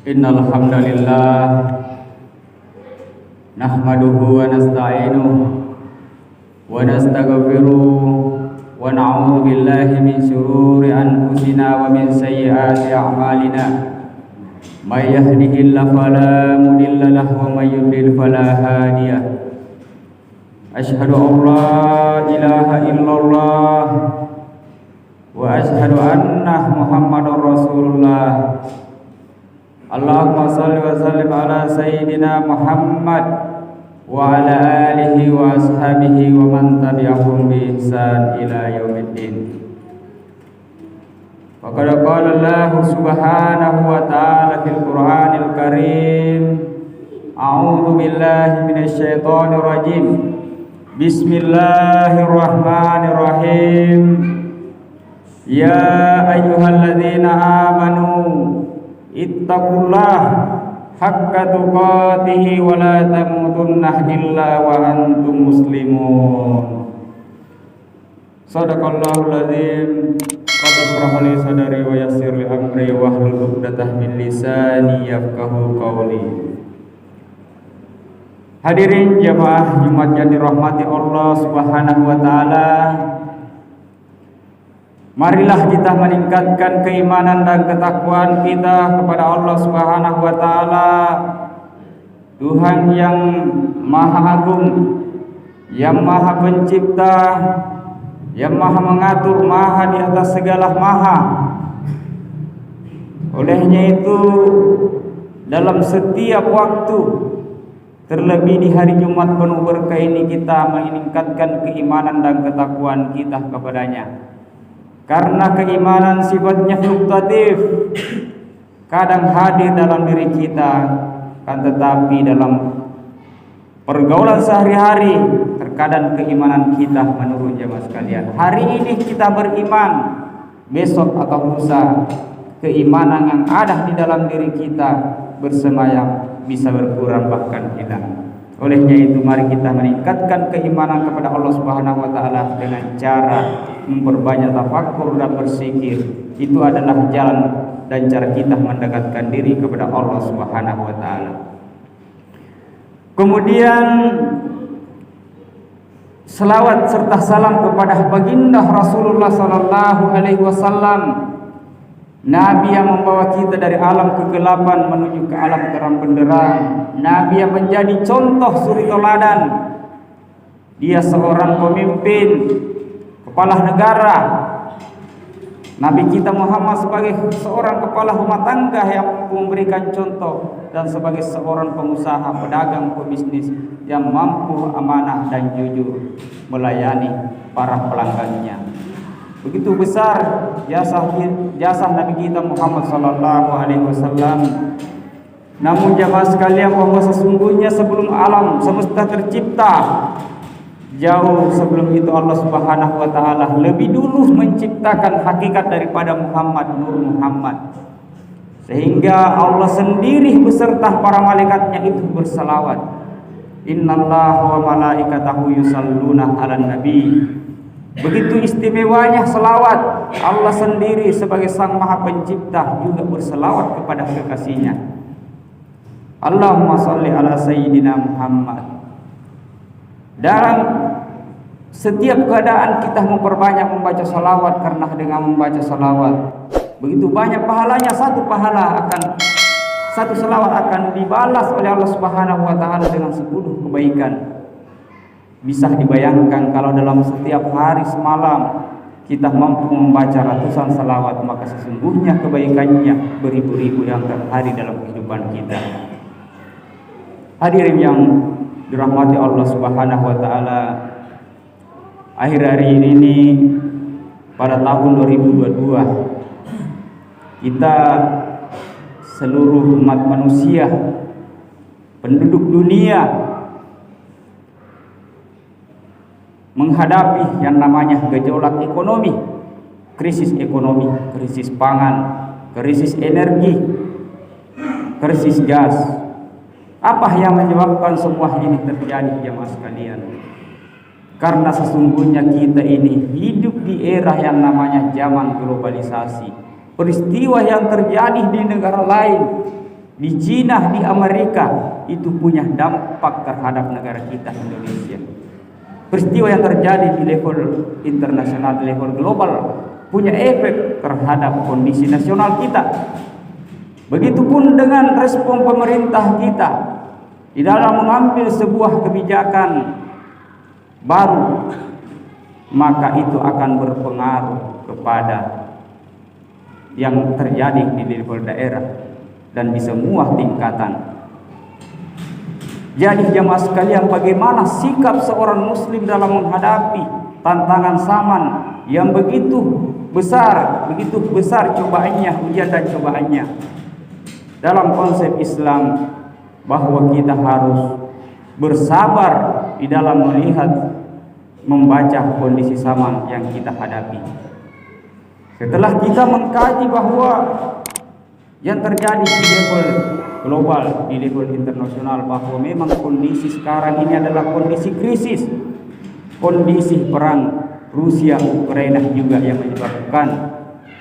Innal hamdalillah nahmaduhu wa nasta'inuhu wa nastaghfiruh wa na'udzu billahi min shururi anfusina wa min sayyiati a'malina may yahdihillahu fala mudilla lahu wa may yudlil fala hadiya. Asyhadu an la ilaha illallah wa asyhadu anna Muhammadar Rasulullah. Allahumma salli wa sallim ala sayyidina Muhammad wa ala alihi wa ashabihi wa man tabi'ahum bi ihsan ila yaumiddin. Wa qad qala Allah subhanahu wa ta'ala fil Qur'anil Karim, a'udzu billahi minasy syaithanir rajim. Bismillahirrahmanirrahim. Ya ayyuhalladzina amanu ittaqullah haqqa tuqatih wa la tamutunna illa wa antum muslimun. Shadaqallahul azim. Rabbi shrah li sadri wa yassir li amri wahlul 'uqdatam min lisani yafqahu qawli. Hadirin jamaah Jumat yang dirahmati Allah Subhanahu wa taala, marilah kita meningkatkan keimanan dan ketakwaan kita kepada Allah Subhanahu wa taala, Tuhan yang Maha Agung, yang Maha Pencipta, yang Maha Mengatur, Maha di atas segala maha. Olehnya itu, dalam setiap waktu, terlebih di hari Jumat penuh berkah ini, kita meningkatkan keimanan dan ketakwaan kita kepadanya. Karena keimanan sifatnya fluktuatif, kadang hadir dalam diri kita, kan tetapi dalam pergaulan sehari-hari terkadang keimanan kita menurun jemaah sekalian. Hari ini kita beriman, besok atau lusa keimanan yang ada di dalam diri kita bersemayam bisa berkurang bahkan hilang. Olehnya itu, mari kita meningkatkan keimanan kepada Allah Subhanahu wa taala dengan cara memperbanyak tafakkur dan berzikir. Itu adalah jalan dan cara kita mendekatkan diri kepada Allah Subhanahu wa taala. Kemudian selawat serta salam kepada baginda Rasulullah sallallahu alaihi wasallam, Nabi yang membawa kita dari alam kegelapan menuju ke alam terang benderang, Nabi yang menjadi contoh suri teladan. Dia seorang pemimpin, kepala negara. Nabi kita Muhammad sebagai seorang kepala rumah tangga yang memberikan contoh, dan sebagai seorang pengusaha, pedagang, pebisnis yang mampu amanah dan jujur melayani para pelanggannya. Begitu besar jasa Nabi kita Muhammad sallallahu alaihi wasallam. Namun jamaah sekalian, bahwa sesungguhnya sebelum alam semesta tercipta, jauh sebelum itu Allah Subhanahu wa taala lebih dulu menciptakan hakikat daripada Muhammad, Nur Muhammad. Sehingga Allah sendiri beserta para malaikatnya itu berselawat. Innallaha wa malaikatahu yusalluna 'alan nabi. Begitu istimewanya selawat. Allah sendiri sebagai Sang Maha Pencipta juga berselawat kepada kekasihnya. Allahumma sholli ala sayyidina Muhammad. Dalam setiap keadaan kita memperbanyak membaca salawat, karena dengan membaca salawat begitu banyak pahalanya. Satu salawat akan dibalas oleh Allah Subhanahu wa taala dengan 10 kebaikan. Bisa dibayangkan kalau dalam setiap hari semalam kita mampu membaca ratusan salawat, maka sesungguhnya kebaikannya beribu-ribu yang terhari dalam kehidupan kita. Hadirin yang dirahmati Allah Subhanahu wa taala, akhir hari ini pada tahun 2022 kita seluruh umat manusia, penduduk dunia, menghadapi yang namanya gejolak ekonomi, krisis pangan, krisis energi, krisis gas. Apa yang menyebabkan semua ini terjadi jemaah sekalian? Karena sesungguhnya kita ini hidup di era yang namanya zaman globalisasi. Peristiwa yang terjadi di negara lain di Cina, di Amerika, itu punya dampak terhadap negara kita Indonesia. Peristiwa yang terjadi di level internasional, di level global, punya efek terhadap kondisi nasional kita. Begitupun dengan respon pemerintah kita di dalam mengambil sebuah kebijakan baru, maka itu akan berpengaruh kepada yang terjadi di level daerah dan di semua tingkatan. Jadi jamaah sekalian, bagaimana sikap seorang muslim dalam menghadapi tantangan zaman yang begitu besar cobaannya, ujian dan cobaannya. Dalam konsep Islam, bahwa kita harus bersabar di dalam melihat, membaca kondisi zaman yang kita hadapi. Setelah kita mengkaji bahwa yang terjadi di level global, di level internasional, bahwa memang kondisi sekarang ini adalah kondisi krisis, kondisi perang Rusia Ukraina juga yang menyebabkan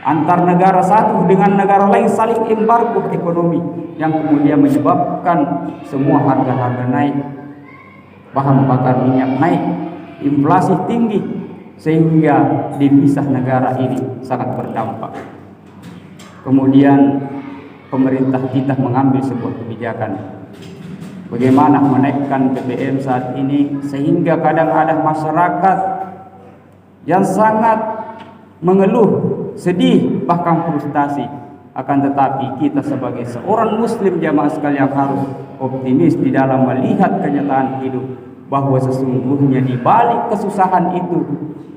antar negara satu dengan negara lain saling embargo ekonomi, yang kemudian menyebabkan semua harga-harga naik, bahan bakar minyak naik, inflasi tinggi, sehingga dipisah negara ini sangat berdampak. Kemudian pemerintah kita mengambil sebuah kebijakan bagaimana menaikkan BBM saat ini, sehingga kadang ada masyarakat yang sangat mengeluh, sedih, bahkan frustasi. Akan tetapi kita sebagai seorang muslim jamaah sekalian harus optimis di dalam melihat kenyataan hidup, bahwa sesungguhnya di balik kesusahan itu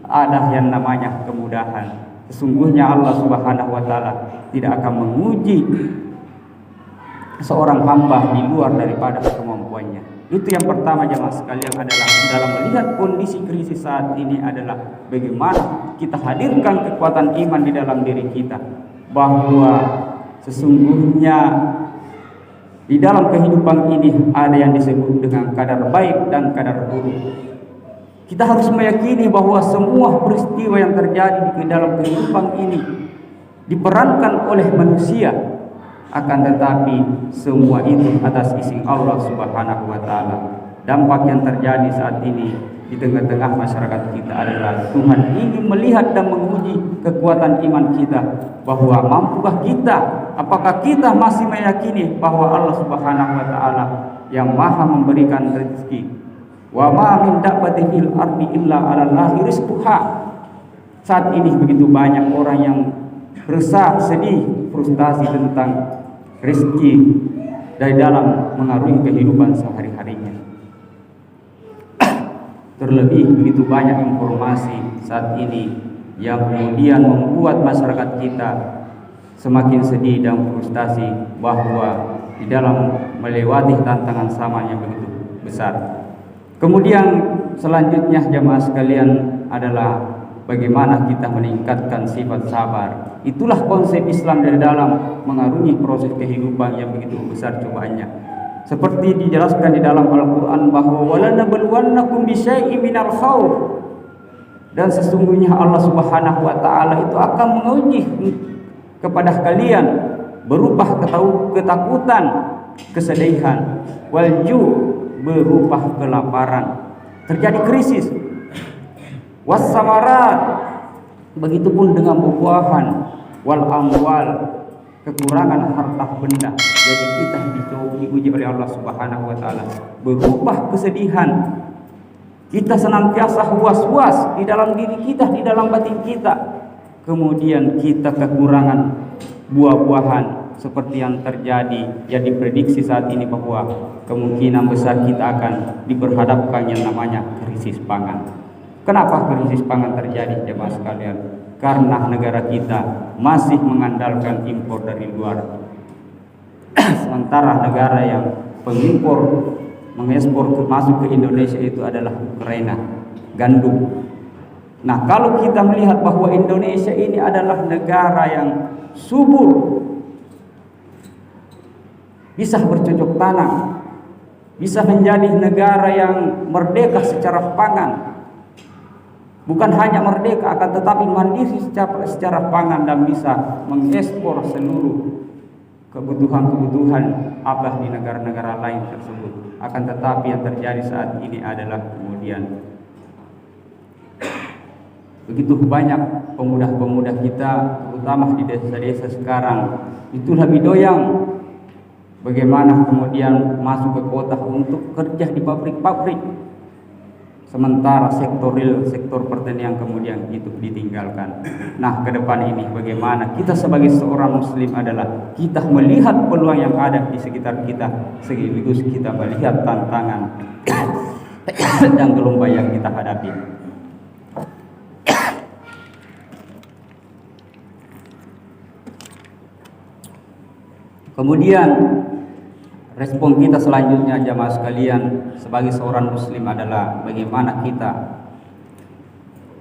ada yang namanya kemudahan. Sesungguhnya Allah Subhanahu wa taala tidak akan menguji seorang hamba di luar daripada kemampuannya. Itu yang pertama jemaah sekalian, adalah dalam melihat kondisi krisis saat ini adalah bagaimana kita hadirkan kekuatan iman di dalam diri kita, bahwa sesungguhnya di dalam kehidupan ini ada yang disebut dengan kadar baik dan kadar buruk. Kita harus meyakini bahwa semua peristiwa yang terjadi di dalam kehidupan ini diperankan oleh manusia, akan tetapi semua itu atas izin Allah Subhanahu wa taala. Dampak yang terjadi saat ini di tengah-tengah masyarakat kita adalah Tuhan ingin melihat dan menguji kekuatan iman kita, bahwa mampukah kita, apakah kita masih meyakini bahwa Allah Subhanahu wa taala yang Maha memberikan rezeki. Wa ma min dabbatin fil ardi illa 'alallahi rizquha. Saat ini begitu banyak orang yang resah, sedih, frustasi tentang rezeki dari dalam mengarungi kehidupan sehari-harinya. Terlebih begitu banyak informasi saat ini yang kemudian membuat masyarakat kita semakin sedih dan frustasi, bahwa di dalam melewati tantangan zaman yang begitu besar. Kemudian selanjutnya jamaah sekalian adalah bagaimana kita meningkatkan sifat sabar. Itulah konsep Islam dari dalam mengarungi proses kehidupan yang begitu besar cobaannya. Seperti dijelaskan di dalam Al-Quran, bahwa walanabluwannakum bisyai'in minal khauf, dan sesungguhnya Allah Subhanahu wa taala itu akan menguji kepada kalian berupa ketakutan, kesedihan, walju, berupa kelaparan, terjadi krisis, wassamarat, begitupun dengan buah-buahan, wal amwal, kekurangan harta benda. Jadi kita diuji oleh Allah Subhanahu wa taala berupa kesedihan. Kita senantiasa was-was di dalam diri kita, di dalam batin kita. Kemudian kita kekurangan buah-buahan, seperti yang terjadi, yang diprediksi saat ini, bahwa kemungkinan besar kita akan diperhadapkan yang namanya krisis pangan. Kenapa krisis pangan terjadi jemaah sekalian? Karena negara kita masih mengandalkan impor dari luar. Sementara negara yang pengimpor, mengekspor masuk ke Indonesia itu adalah Ukraina, gandum. Nah, kalau kita melihat bahwa Indonesia ini adalah negara yang subur, bisa bercocok tanam, bisa menjadi negara yang merdeka secara pangan. Bukan hanya merdeka, akan tetapi mandiri secara pangan, dan bisa mengekspor seluruh kebutuhan-kebutuhan apa di negara-negara lain tersebut. Akan tetapi yang terjadi saat ini adalah kemudian begitu banyak pemuda-pemuda kita, terutama di desa-desa sekarang, itu lebih doyang bagaimana kemudian masuk ke kota untuk kerja di pabrik-pabrik, sementara sektor real, sektor pertanian kemudian itu ditinggalkan. Nah, ke depan ini bagaimana kita sebagai seorang muslim adalah kita melihat peluang yang ada di sekitar kita, sekaligus kita melihat tantangan dan gelombang yang kita hadapi. Kemudian respon kita selanjutnya jamaah sekalian sebagai seorang muslim adalah bagaimana kita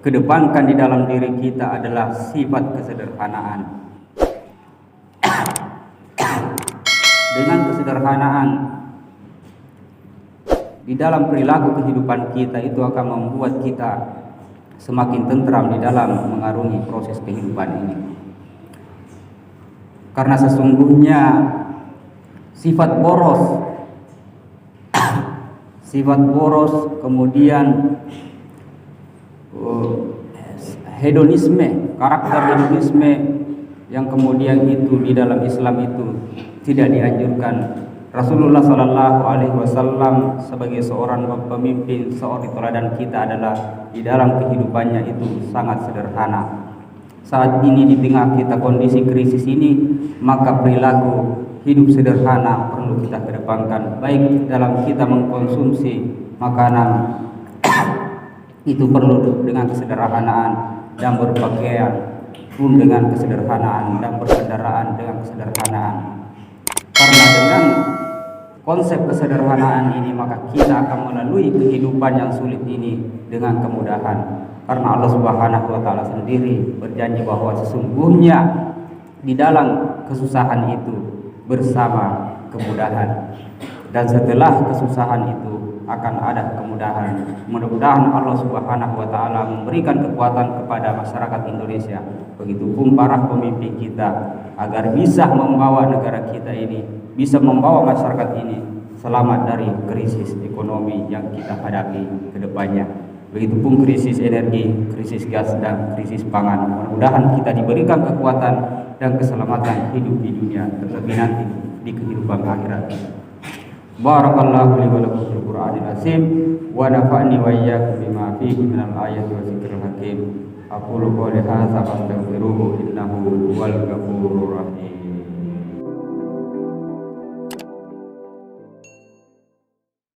kedepankan di dalam diri kita adalah sifat kesederhanaan. Dengan kesederhanaan di dalam perilaku kehidupan kita itu akan membuat kita semakin tentram di dalam mengarungi proses kehidupan ini. Karena sesungguhnya sifat boros kemudian hedonisme, karakter hedonisme yang kemudian itu di dalam Islam itu tidak dianjurkan. Rasulullah Sallallahu Alaihi Wasallam sebagai seorang pemimpin, seorang teladan kita adalah di dalam kehidupannya itu sangat sederhana. Saat ini di tengah kita kondisi krisis ini, maka perilaku hidup sederhana perlu kita kedepankan, baik dalam kita mengkonsumsi makanan itu perlu dengan kesederhanaan, dan berpakaian pun dengan kesederhanaan, dan berkendaraan dengan kesederhanaan. Karena dengan konsep kesederhanaan ini maka kita akan melalui kehidupan yang sulit ini dengan kemudahan. Karena Allah Subhanahu wa taala sendiri berjanji bahwa sesungguhnya di dalam kesusahan itu bersama kemudahan, dan setelah kesusahan itu akan ada kemudahan. Mudah-mudahan Allah Subhanahu wa taala memberikan kekuatan kepada masyarakat Indonesia, begitupun para pemimpin kita, agar bisa membawa negara kita ini, bisa membawa masyarakat ini selamat dari krisis ekonomi yang kita hadapi ke depannya. Begitupun krisis energi, krisis gas, dan krisis pangan. Mudah-mudahan kita diberikan kekuatan dan keselamatan hidup di dunia, terlebih nanti di kehidupan akhirat. Barakallahu li wa lakum fil Qur'anil azim wa nafa'ni wa iyyakum bima fihi minal ayati wa dzikril hakim. Aqulu qouli hadza fastaghfiruhu innahu huwal ghafurur rahim.